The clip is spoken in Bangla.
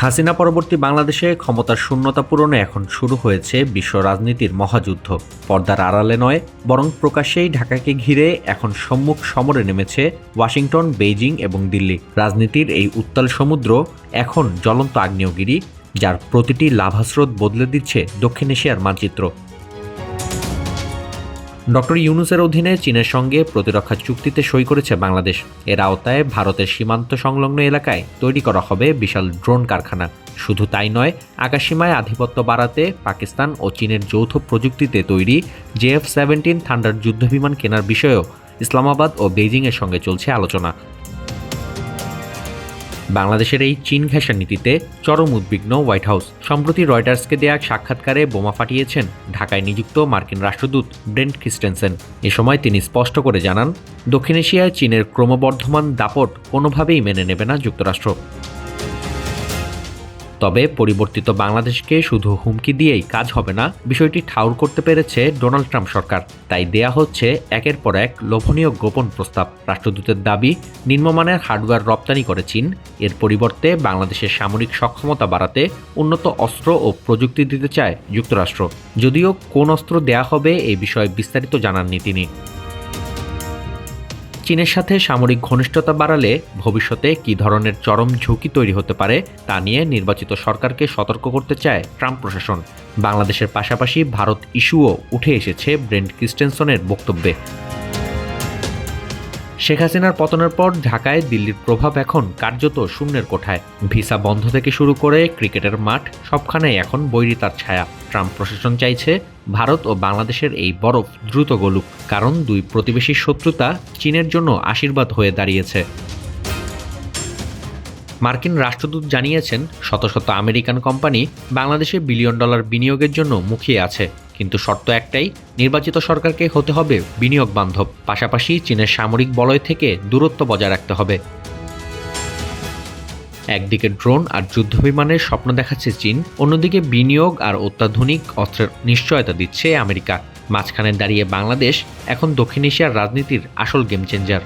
হাসিনা পরবর্তী বাংলাদেশে ক্ষমতার শূন্যতা পূরণে এখন শুরু হয়েছে বিশ্ব রাজনীতির মহাযুদ্ধ। পর্দার আড়ালে নয়, বরং প্রকাশ্যেই ঢাকাকে ঘিরে এখন সম্মুখ সমরে নেমেছে ওয়াশিংটন, বেইজিং এবং দিল্লি। রাজনীতির এই উত্তাল সমুদ্র এখন জ্বলন্ত আগ্নেয়গিরি, যার প্রতিটি লাভাস্রোত বদলে দিচ্ছে দক্ষিণ এশিয়ার মানচিত্র। ডক্টর ইউনূসের অধীনে চীনের সঙ্গে প্রতিরক্ষা চুক্তিতে সই করেছে বাংলাদেশ। এর আওতায় ভারতের সীমান্ত সংলগ্ন এলাকায় তৈরি করা হবে বিশাল ড্রোন কারখানা। শুধু তাই নয়, আকাশসীমায় আধিপত্য বাড়াতে পাকিস্তান ও চীনের যৌথ প্রযুক্তিতে তৈরি JF-17 থান্ডার যুদ্ধবিমান কেনার বিষয়েও ইসলামাবাদ ও বেইজিংয়ের সঙ্গে চলছে আলোচনা। বাংলাদেশের এই চীন ঘেঁষা নীতিতে চরম উদ্বিগ্ন হোয়াইট হাউস। সম্প্রতি রয়টার্সকে দেয়া এক সাক্ষাৎকারে বোমা ফাটিয়েছেন ঢাকায় নিযুক্ত মার্কিন রাষ্ট্রদূত ব্রেন্ট ক্রিস্টেনসেন। এ সময় তিনি স্পষ্ট করে জানান, দক্ষিণ এশিয়ায় চীনের ক্রমবর্ধমান দাপট কোনোভাবেই মেনে নেবে না যুক্তরাষ্ট্র। তবে পরিবর্তিত বাংলাদেশকে শুধু হুমকি দিয়েই কাজ হবে না, বিষয়টি ঠাউর করতে পেরেছে ডোনাল্ড ট্রাম্প সরকার। তাই দেয়া হচ্ছে একের পর এক লোভনীয় গোপন প্রস্তাব। রাষ্ট্রদূতের দাবি, নিম্নমানের হার্ডওয়্যার রপ্তানি করে চীন, এর পরিবর্তে বাংলাদেশের সামরিক সক্ষমতা বাড়াতে উন্নত অস্ত্র ও প্রযুক্তি দিতে চায় যুক্তরাষ্ট্র। যদিও কোন অস্ত্র দেয়া হবে এই বিষয়ে বিস্তারিত জানাননি তিনি। চীনের সাথে সামরিক ঘনিষ্ঠতা বাড়ালে ভবিষ্যতে কী ধরনের চরম ঝুঁকি তৈরি হতে পারে তা নিয়ে নির্বাচিত সরকারকে সতর্ক করতে চায় ট্রাম্প প্রশাসন। বাংলাদেশের পাশাপাশি ভারত ইস্যুও উঠে এসেছে ব্রেন্ট ক্রিস্টেনসনের বক্তব্যে। শেখ হাসিনার পতনের পর ঢাকায় দিল্লির প্রভাব এখন কার্যত শূন্যের কোঠায়। ভিসা বন্ধ থেকে শুরু করে ক্রিকেটের মাঠ, সবখানেই এখন বৈরিতার ছায়া। ট্রাম্প প্রশাসন চাইছে ভারত ও বাংলাদেশের এই বরফ দ্রুত গলুক, কারণ দুই প্রতিবেশীর শত্রুতা চীনের জন্য আশীর্বাদ হয়ে দাঁড়িয়েছে। মার্কিন রাষ্ট্রদূত জানিয়েছেন, শত শত আমেরিকান কোম্পানি বাংলাদেশে বিলিয়ন ডলার বিনিয়োগের জন্য মুখিয়ে আছে, কিন্তু শর্ত একটাই, নির্বাচিত সরকারকে হতে হবে বিনিয়োগ বান্ধব। পাশাপাশি চীনের সামরিক বলয় থেকে দূরত্ব বজায় রাখতে হবে। একদিকে ড্রোন আর যুদ্ধবিমানের স্বপ্ন দেখাচ্ছে চীন, অন্যদিকে বিনিয়োগ আর অত্যাধুনিক অস্ত্রের নিশ্চয়তা দিচ্ছে আমেরিকা। মাঝখানে দাঁড়িয়ে বাংলাদেশ এখন দক্ষিণ এশিয়ার রাজনীতির আসল গেম চেঞ্জার।